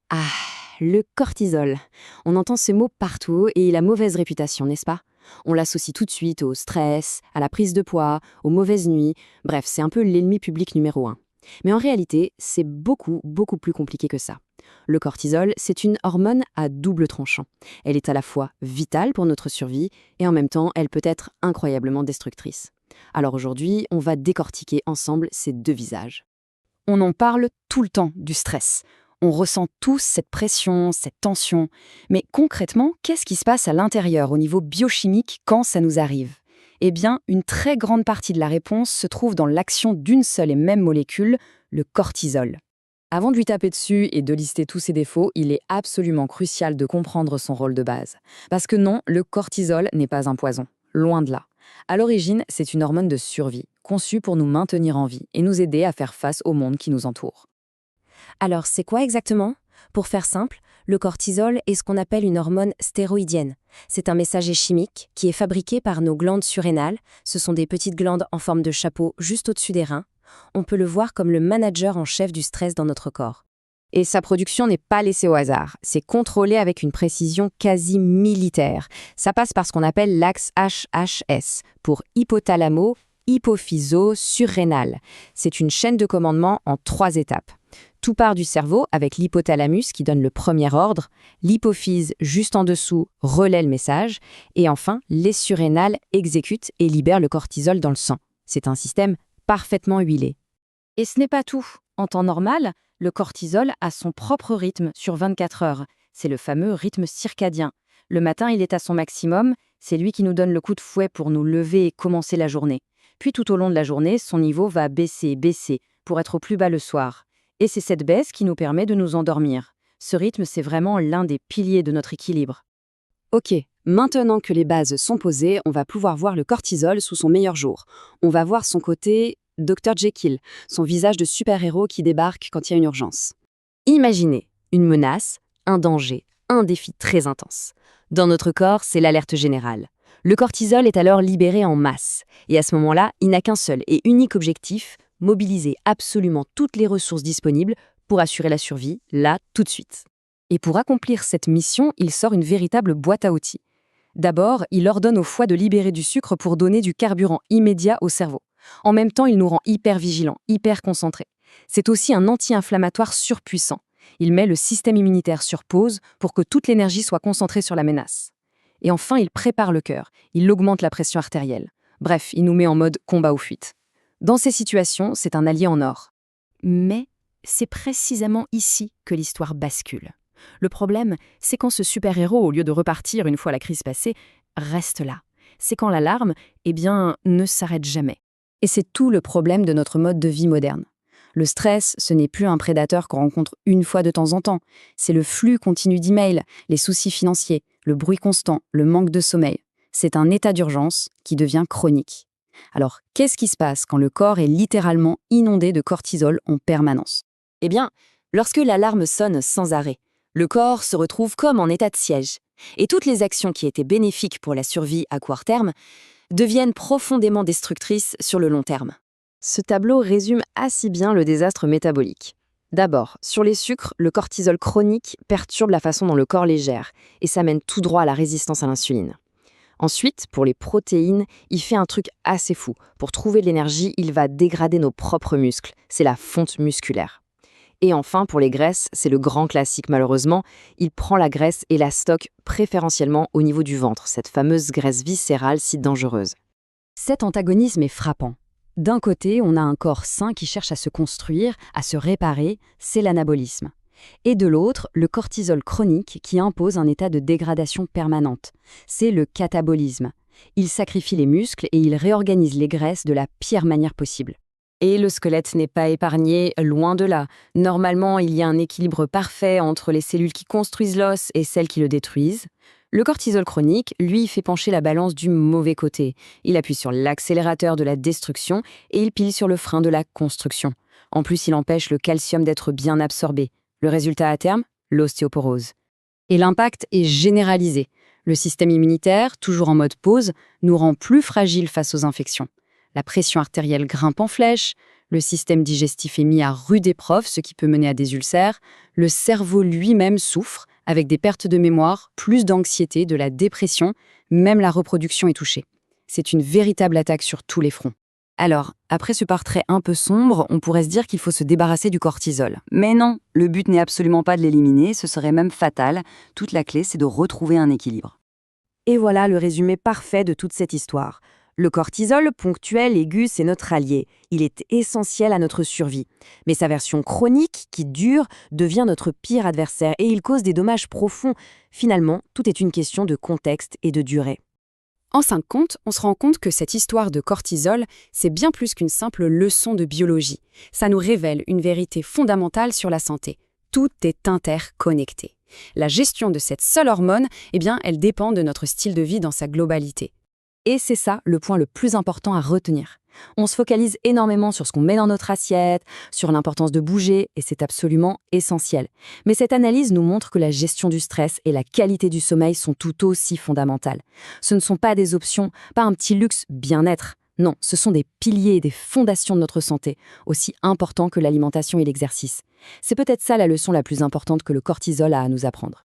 Ah, le cortisol. On entend ce mot partout et il a mauvaise réputation, n'est-ce pas? On l'associe tout de suite au stress, à la prise de poids, aux mauvaises nuits. Bref, c'est un peu l'ennemi public numéro un. Mais en réalité, c'est beaucoup plus compliqué que ça. Le cortisol, c'est une hormone à double tranchant. Elle est à la fois vitale pour notre survie et en même temps, elle peut être incroyablement destructrice. Alors aujourd'hui, on va décortiquer ensemble ces deux visages. On en parle tout le temps du stress. On ressent tous cette pression, cette tension. Mais concrètement, qu'est-ce qui se passe à l'intérieur au niveau biochimique quand ça nous arrive? Eh bien, une très grande partie de la réponse se trouve dans l'action d'une seule et même molécule, le cortisol. Avant de lui taper dessus et de lister tous ses défauts, il est absolument crucial de comprendre son rôle de base. Parce que non, le cortisol n'est pas un poison. Loin de là. À l'origine, c'est une hormone de survie, conçue pour nous maintenir en vie et nous aider à faire face au monde qui nous entoure. Alors, c'est quoi exactement? Pour faire simple, le cortisol est ce qu'on appelle une hormone stéroïdienne. C'est un messager chimique qui est fabriqué par nos glandes surrénales. Ce sont des petites glandes en forme de chapeau juste au-dessus des reins. On peut le voir comme le manager en chef du stress dans notre corps. Et sa production n'est pas laissée au hasard. C'est contrôlé avec une précision quasi militaire. Ça passe par ce qu'on appelle l'axe HHS, pour hypothalamo-hypophyso-surrénal. C'est une chaîne de commandement en 3 étapes. Tout part du cerveau avec l'hypothalamus qui donne le premier ordre, l'hypophyse juste en dessous relaie le message, et enfin, les surrénales exécutent et libèrent le cortisol dans le sang. C'est un système parfaitement huilé. Et ce n'est pas tout. En temps normal, le cortisol a son propre rythme sur 24 heures. C'est le fameux rythme circadien. Le matin, il est à son maximum. C'est lui qui nous donne le coup de fouet pour nous lever et commencer la journée. Puis tout au long de la journée, son niveau va baisser, pour être au plus bas le soir. Et c'est cette baisse qui nous permet de nous endormir. Ce rythme, c'est vraiment l'un des piliers de notre équilibre. Ok, maintenant que les bases sont posées, on va pouvoir voir le cortisol sous son meilleur jour. On va voir son côté Dr Jekyll, son visage de super-héros qui débarque quand il y a une urgence. Imaginez une menace, un danger, un défi très intense. Dans notre corps, c'est l'alerte générale. Le cortisol est alors libéré en masse. Et à ce moment-là, il n'a qu'un seul et unique objectif, mobiliser absolument toutes les ressources disponibles pour assurer la survie, là, tout de suite. Et pour accomplir cette mission, il sort une véritable boîte à outils. D'abord, il ordonne au foie de libérer du sucre pour donner du carburant immédiat au cerveau. En même temps, il nous rend hyper vigilants, hyper concentrés. C'est aussi un anti-inflammatoire surpuissant. Il met le système immunitaire sur pause pour que toute l'énergie soit concentrée sur la menace. Et enfin, il prépare le cœur. Il augmente la pression artérielle. Bref, il nous met en mode combat ou fuite. Dans ces situations, c'est un allié en or. Mais c'est précisément ici que l'histoire bascule. Le problème, c'est quand ce super-héros, au lieu de repartir une fois la crise passée, reste là. C'est quand l'alarme, ne s'arrête jamais. Et c'est tout le problème de notre mode de vie moderne. Le stress, ce n'est plus un prédateur qu'on rencontre une fois de temps en temps. C'est le flux continu d'emails, les soucis financiers, le bruit constant, le manque de sommeil. C'est un état d'urgence qui devient chronique. Alors, qu'est-ce qui se passe quand le corps est littéralement inondé de cortisol en permanence? Eh bien, lorsque l'alarme sonne sans arrêt, le corps se retrouve comme en état de siège. Et toutes les actions qui étaient bénéfiques pour la survie à court terme deviennent profondément destructrices sur le long terme. Ce tableau résume assez bien le désastre métabolique. D'abord, sur les sucres, le cortisol chronique perturbe la façon dont le corps les gère, et ça mène tout droit à la résistance à l'insuline. Ensuite, pour les protéines, il fait un truc assez fou. Pour trouver de l'énergie, il va dégrader nos propres muscles. C'est la fonte musculaire. Et enfin, pour les graisses, c'est le grand classique malheureusement, il prend la graisse et la stocke préférentiellement au niveau du ventre, cette fameuse graisse viscérale si dangereuse. Cet antagonisme est frappant. D'un côté, on a un corps sain qui cherche à se construire, à se réparer, c'est l'anabolisme. Et de l'autre, le cortisol chronique qui impose un état de dégradation permanente. C'est le catabolisme. Il sacrifie les muscles et il réorganise les graisses de la pire manière possible. Et le squelette n'est pas épargné, loin de là. Normalement, il y a un équilibre parfait entre les cellules qui construisent l'os et celles qui le détruisent. Le cortisol chronique, lui, fait pencher la balance du mauvais côté. Il appuie sur l'accélérateur de la destruction et il pile sur le frein de la construction. En plus, il empêche le calcium d'être bien absorbé. Le résultat à terme, l'ostéoporose. Et l'impact est généralisé. Le système immunitaire, toujours en mode pause, nous rend plus fragiles face aux infections. La pression artérielle grimpe en flèche, Le système digestif est mis à rude épreuve, ce qui peut mener à des ulcères. Le cerveau lui-même souffre, avec des pertes de mémoire, plus d'anxiété, de la dépression, même la reproduction est touchée. C'est une véritable attaque sur tous les fronts. Alors, après ce portrait un peu sombre, on pourrait se dire qu'il faut se débarrasser du cortisol. Mais non, le but n'est absolument pas de l'éliminer, ce serait même fatal. Toute la clé, c'est de retrouver un équilibre. Et voilà le résumé parfait de toute cette histoire. Le cortisol, ponctuel, aigu, c'est notre allié. Il est essentiel à notre survie. Mais sa version chronique, qui dure, devient notre pire adversaire et il cause des dommages profonds. Finalement, tout est une question de contexte et de durée. En fin de compte, on se rend compte que cette histoire de cortisol, c'est bien plus qu'une simple leçon de biologie. Ça nous révèle une vérité fondamentale sur la santé. Tout est interconnecté. La gestion de cette seule hormone, elle dépend de notre style de vie dans sa globalité. Et c'est ça le point le plus important à retenir. On se focalise énormément sur ce qu'on met dans notre assiette, sur l'importance de bouger, et c'est absolument essentiel. Mais cette analyse nous montre que la gestion du stress et la qualité du sommeil sont tout aussi fondamentales. Ce ne sont pas des options, pas un petit luxe bien-être. Non, ce sont des piliers et des fondations de notre santé, aussi importants que l'alimentation et l'exercice. C'est peut-être ça la leçon la plus importante que le cortisol a à nous apprendre.